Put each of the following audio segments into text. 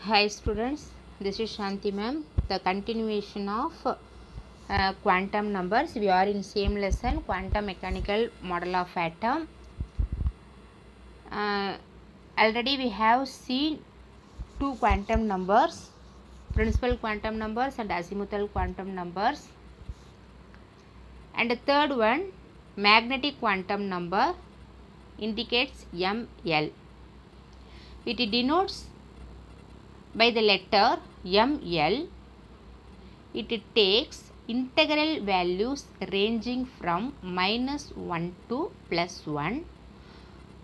Hi students, this is Shanti ma'am. The continuation of quantum numbers. We are in same lesson, quantum mechanical model of atom. Already we have seen two quantum numbers, principal quantum numbers and azimuthal quantum numbers. And the third one, magnetic quantum number, indicates ML. It denotes by the letter ML. It takes integral values ranging from -1 to +1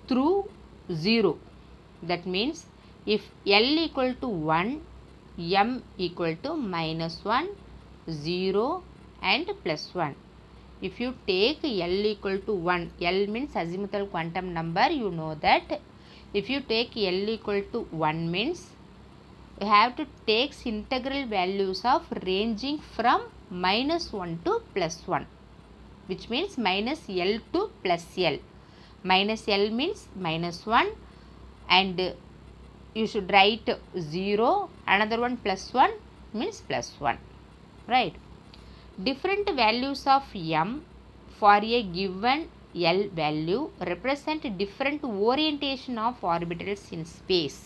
through 0. That means if L equal to 1, M equal to -1, 0 and +1. If you take L equal to 1, L means azimuthal quantum number, you know that. If you take L equal to 1 means we have to take integral values of ranging from -1 to +1, which means minus L to plus L. Minus L means -1 and you should write 0. Another one +1 means +1. Right. Different values of M for a given L value represent different orientation of orbitals in space.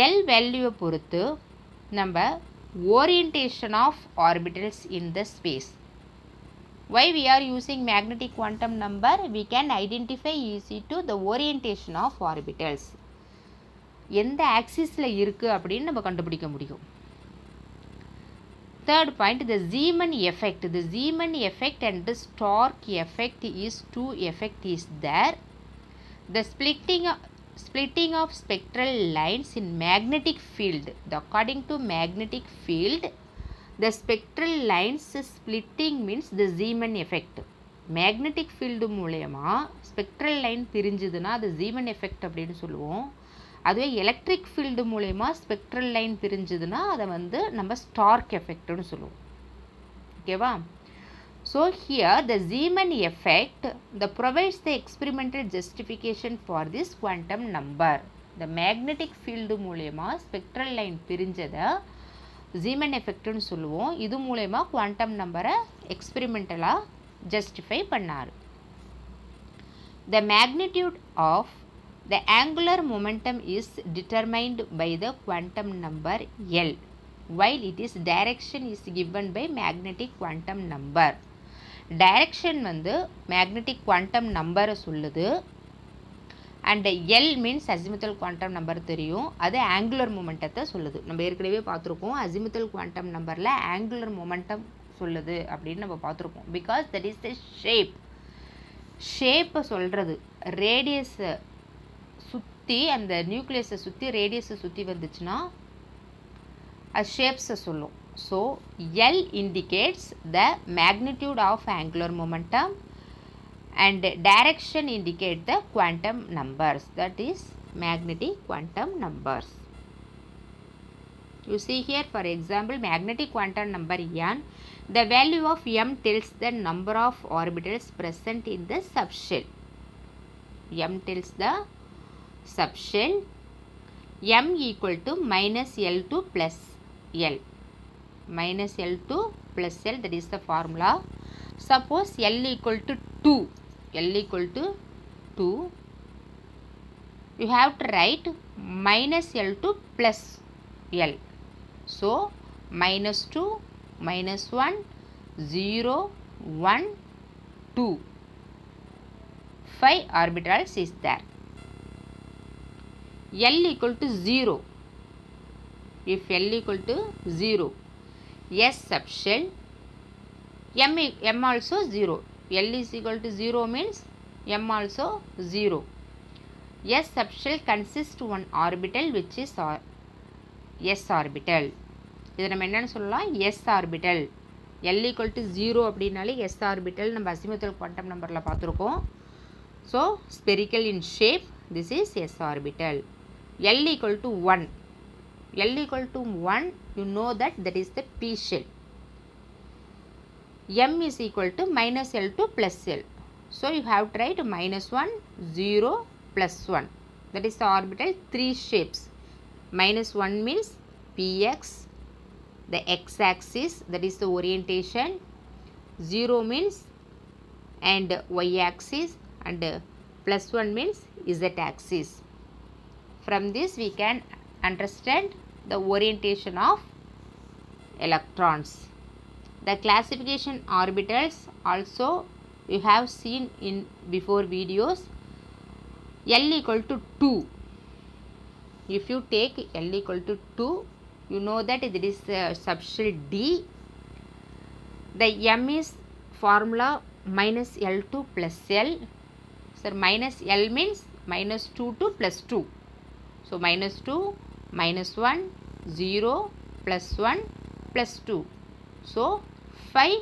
L value பொறுத்து நம்ம orientation of orbitals in the space. Why we are using magnetic quantum number? We can identify easy to the orientation of orbitals. எந்த ஆக்சிஸில் இருக்குது அப்படின்னு நம்ம கண்டுபிடிக்க முடியும். Third point, the Zeeman effect. The Zeeman effect and the Stark effect is two effect is there. The splitting of spectral lines in magnetic field. According to magnetic field, the spectral lines splitting means the Zeeman effect. Magnetic field மூலமா spectral line பிரிஞ்சுதுன்னா அது Zeeman effect அப்படின்னு சொல்லுவோம். அதுவே electric field மூலமா spectral line பிரிஞ்சுதுன்னா அதை வந்து நம்ம Stark எஃபெக்ட்னு சொல்லுவோம். ஓகேவா? So here the Zeeman effect provides the experimental justification for this quantum number. The magnetic field மூலமா spectral line பிரிஞ்சதை Zeeman effectனு சொல்லுவோம். இது மூலமா quantum நம்பரை எக்ஸ்பெரிமெண்டலாக ஜஸ்டிஃபை பண்ணார். The magnitude of the angular momentum is determined by the quantum number L, while it is direction is given by magnetic quantum number. Direction வந்து magnetic quantum number சொல்லுது. And L means azimuthal quantum number தெரியும், அது angular மொமெண்டத்தை சொல்லுது. நம்ம ஏற்கனவே பார்த்துருக்கோம் azimuthal quantum நம்பரில் angular momentum சொல்லுது அப்படின்னு நம்ம பார்த்துருக்கோம். பிகாஸ் தட் இஸ் த ஷேப்பை சொல்கிறது. ரேடியஸை சுற்றி அந்த நியூக்ளியஸை சுற்றி ரேடியஸை சுற்றி வந்துச்சுன்னா அது ஷேப்ஸை சொல்லும். So L indicates the magnitude of angular momentum and direction indicate the quantum numbers, that is magnetic quantum numbers. You see here, for example, magnetic quantum number n, the value of m tells the number of orbitals present in the subshell. M tells the subshell. M equal to -L to plus L. -L to plus L, that is the formula. Suppose L equal to 2. L equal to 2, you have to write -L to plus L. So -2, -1, 0, 1, 2. 5 orbitals is there. L equal to 0. If L equal to 0, S subshell, M also 0. L is equal to 0 means M also 0. S subshell consists one orbital which is S orbital. இதை நம்ம என்னன்னு சொல்லலாம்? S orbital. L equal to 0 அப்படின்னாலே S orbital நம்ம azimuthal quantum நம்பரில் பார்த்துருக்கோம். So spherical in shape, this is S orbital. L equal to 1. L equal to 1, you know that is the P shell. M is equal to -L to plus L. So you have to write -1, 0, +1. that is the orbital 3 shapes. -1 means px, the x-axis, that is the orientation. 0 means and y-axis, and +1 means z-axis. From this we can understand the orientation of electrons. The classification orbitals also you have seen in before videos. L equal to 2. If you take L equal to 2, you know that it is subshell D. The M is formula minus L2 plus L. So minus L means -2 to +2. So -2, -1, 0, +1, +2. So 5,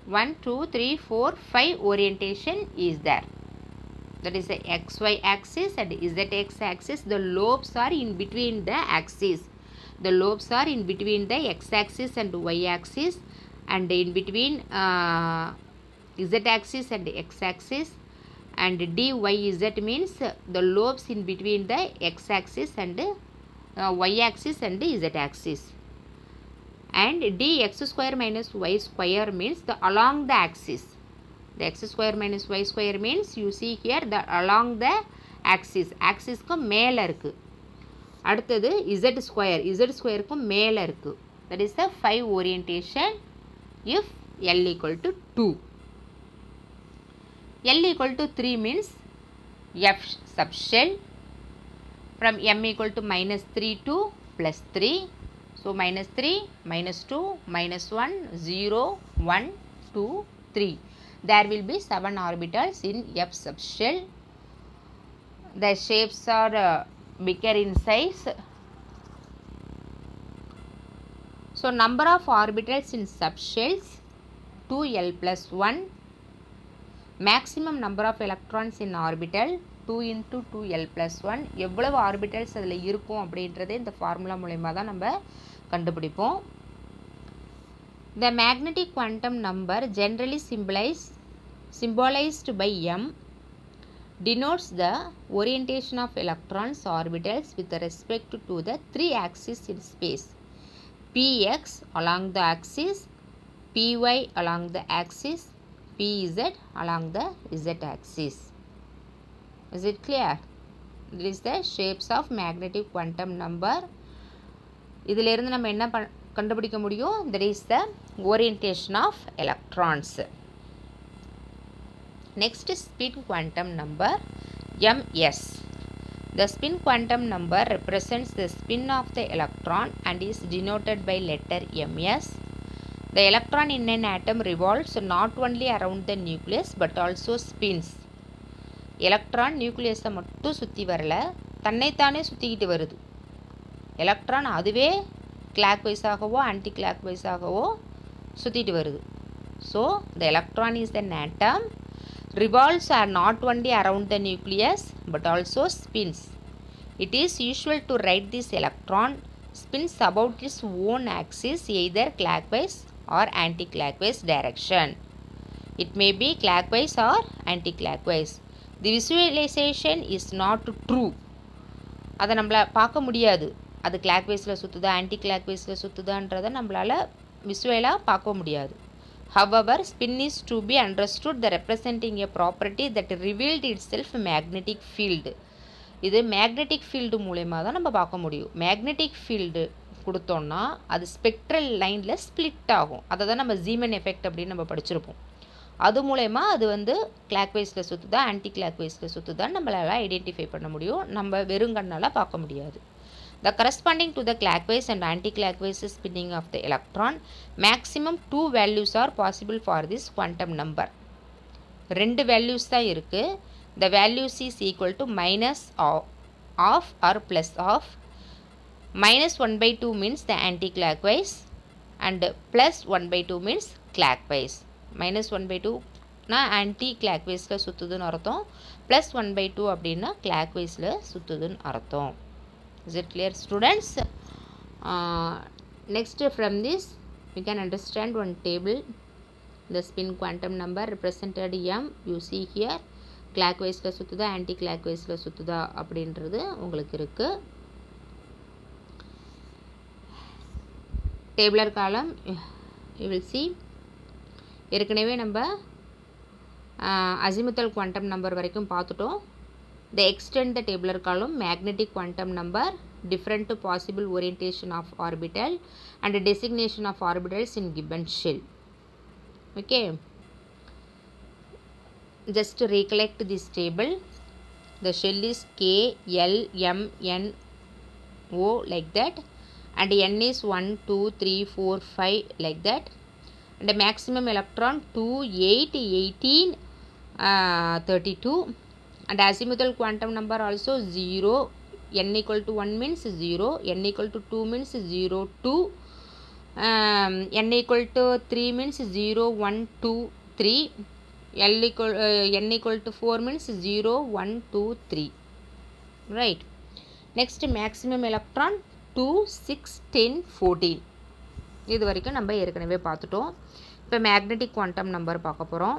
1, 2, 3, 4, 5 orientation is there. That is the xy axis and zx axis. The lobes are in between the axis. The lobes are in between the x axis and y axis, and in between z axis and x axis. And dyz means the lobes in between the x axis and y axis and z axis. And dx square minus y square means the along the axis. The x square minus y square means you see here the along the axis. Axis க்கு மேல இருக்கு. அடுத்தது z square க்கு மேல இருக்கு. That is the 5 orientation if L equal to 2. L equal to 3 means F subshell. From M equal to -3 to +3. So -3, -2, -1, 0, 1, 2, 3. There will be 7 orbitals in F subshell. The shapes are bigger in size. So number of orbitals in subshells 2l plus 1. Maximum number of electrons in orbital 2 into 2l plus 1. எவ்வளவு orbitals அதில் இருக்கும் அப்படின்றதே இந்த formula மூலமா தான் நம்ம கண்டுபிடிப்போம். The magnetic quantum number generally symbolized by M denotes the orientation of electrons orbitals with respect to the 3 axes in space. Px along the axis, Py along the axis, Pz along the z-axis. Is it clear? This is the shapes of magnetic quantum number. இதிலிருந்து நம்ம என்ன கண்டுபிடிக்க முடியும்? That is the orientation of electrons. Next, spin quantum number ms. The spin quantum number represents the spin of the electron and is denoted by letter ms. The electron in an atom revolves not only around the nucleus but also spins. Electron நியூக்ளியஸை மட்டும் சுற்றி வரல, தன்னைத்தானே சுற்றிக்கிட்டு வருது. Electron அதுவே கிளாக் வைஸாகவோ ஆன்டி கிளாக் வைஸாகவோ சுற்றிட்டு வருது. So the electron is the atom revolves are not only around the nucleus but also spins. It is usual to write this electron spins about its own axis either clockwise or anti-clockwise direction. It may be clockwise or anti-clockwise. The visualization is not true. அதை நம்மளால் பார்க்க முடியாது. அது கிளாக்வைஸில் சுற்றுதா anti கிளாக்வைஸில் சுற்றுதான்றதை நம்மளால் விசுவலாக பார்க்க முடியாது. However, spin is to be understood the representing a property that revealed itself magnetic field. இது magnetic field மூலயமா தான் நம்ம பார்க்க முடியும். மேக்னெட்டிக் ஃபீல்டு கொடுத்தோன்னா அது ஸ்பெக்ட்ரல் லைனில் ஸ்ப்ளிட் ஆகும். அதை தான் நம்ம ஜீமன் எஃபெக்ட் அப்படின்னு நம்ம படிச்சிருப்போம். அது மூலயமா அது வந்து கிளாக்வைஸில் சுற்றுதா ஆன்டி கிளாக்வைஸில் சுற்றுதான்னு நம்மளால் ஐடென்டிஃபை பண்ண முடியும். நம்ம வெறுங்கண்ணால் பார்க்க முடியாது. The corresponding to the clockwise and anti-clockwise spinning of the electron, maximum 2 values are possible for this quantum number. 2 values தான் இருக்குது. The values is equal to minus of or plus of. Minus 1/2 means the anti-clockwise and plus 1/2 means clockwise. Minus 1/2 நான் anti-clockwise சுற்றுதுன்னு அர்த்தம், plus 1/2 அப்படின்னா clockwise சுற்றுதுன்னு அர்த்தம். Is it clear, students? Next, from this we can understand one table. The spin quantum number represented m, you see here. கிளாக் வைஸில் சுற்றுதா anti clock வைஸில் சுற்றுதா அப்படின்றது உங்களுக்கு இருக்குது. டேபிளர் காலம் யூ வில் சி. ஏற்கனவே நம்ம அசிமுத்தல் குவாண்டம் நம்பர் வரைக்கும் பார்த்துட்டோம். They extend the tabular column, magnetic quantum number, different possible orientation of orbital and designation of orbitals in given shell. Okay. Just to recollect this table, the shell is K, L, M, N, O like that, and N is 1, 2, 3, 4, 5 like that, and the maximum electron 2, 8, 18, 32, and azimuthal quantum number also 0. N equal to 1 means 0, N equal to 2 means 0, 2, N equal to 3 means 0, 1, 2, 3, N equal to 4 means 0, 1, 2, 3. Right. Next maximum electron 2, 6, 10, 14. இது வரைக்கும் நம்ம ஏற்கனவே பார்த்துட்டோம். இப்போ magnetic quantum number பார்க்க போகிறோம்.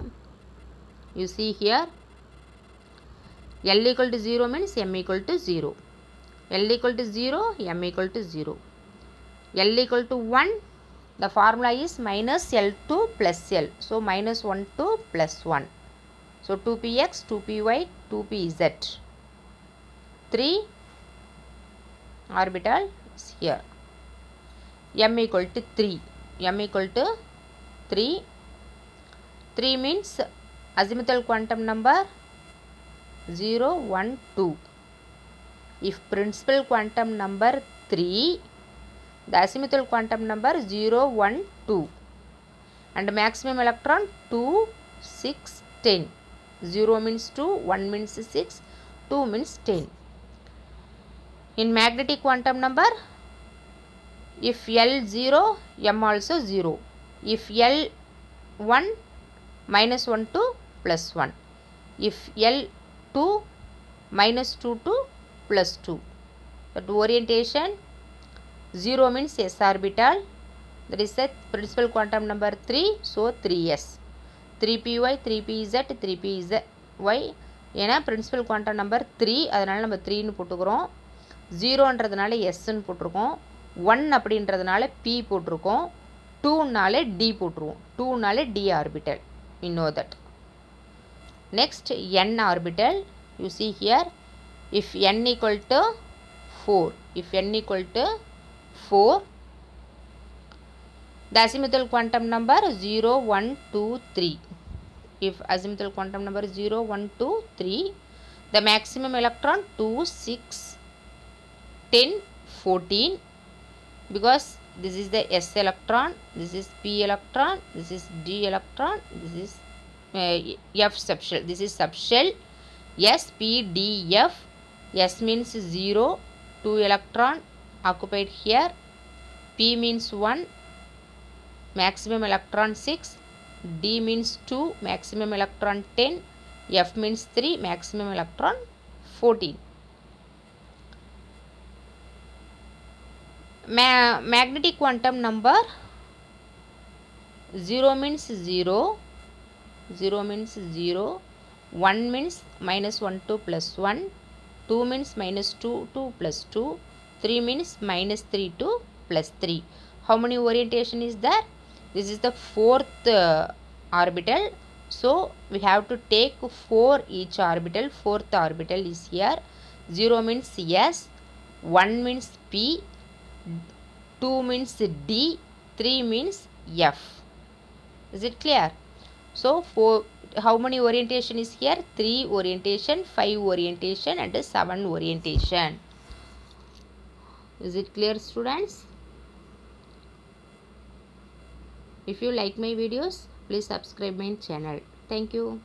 You see here, L equal to 0 means M equal to 0. L equal to 0, M equal to 0. L equal to 1, the formula is minus L2 plus L. So, minus 1 to plus 1. So, 2px, 2py, 2pz. 3 orbital is here. M equal to 3. M equal to 3. 3 means azimuthal quantum number 0, 1, 2. If principal quantum number 3, the azimuthal quantum number 0, 1, 2. And maximum electron 2, 6, 10. 0 means 2, 1 means 6, 2 means 10. In magnetic quantum number, if L 0, M also 0. If L 1, minus 1 to plus 1. If L 2, minus 2 to plus 2. But orientation 0 means s orbital. That is the principal quantum number 3. So 3s. 3py, 3pz, 3pzy. ஏன்னா principal quantum number 3, அதனால் நம்ம 3ன்னு போட்டுக்கிறோம். 0ன்றதுனால எஸ்ன்னு போட்டிருக்கோம். 1 அப்படின்றதுனால p போட்டிருக்கோம். 2னால d போட்டுருவோம். 2னால d orbital. We know that. Next, n orbital. You see here, if n equal to 4, if n equal to 4, the azimuthal quantum number 0, 1, 2, 3. If azimuthal quantum number 0, 1, 2, 3, the maximum electron 2, 6, 10, 14, because this is the s electron, this is p electron, this is d electron, this is f subshell. This is subshell. S, P, D, F. S means 0, 2 electron occupied here. P means 1, maximum electron 6. D means 2, maximum electron 10. F means 3, maximum electron 14. Magnetic quantum number 0 means 0. 0 means 0, 1 means minus 1 to plus 1, 2 means minus 2 to plus 2, 3 means minus 3 to plus 3. How many orientation is there? This is the 4th orbital. So, we have to take 4 each orbital. 4th orbital is here. 0 means S, 1 means P, 2 means D, 3 means F. Is it clear? So, how many orientation is here? 3 orientation, 5 orientation and 7 orientation. Is it clear, students? If you like my videos, please subscribe my channel. Thank you.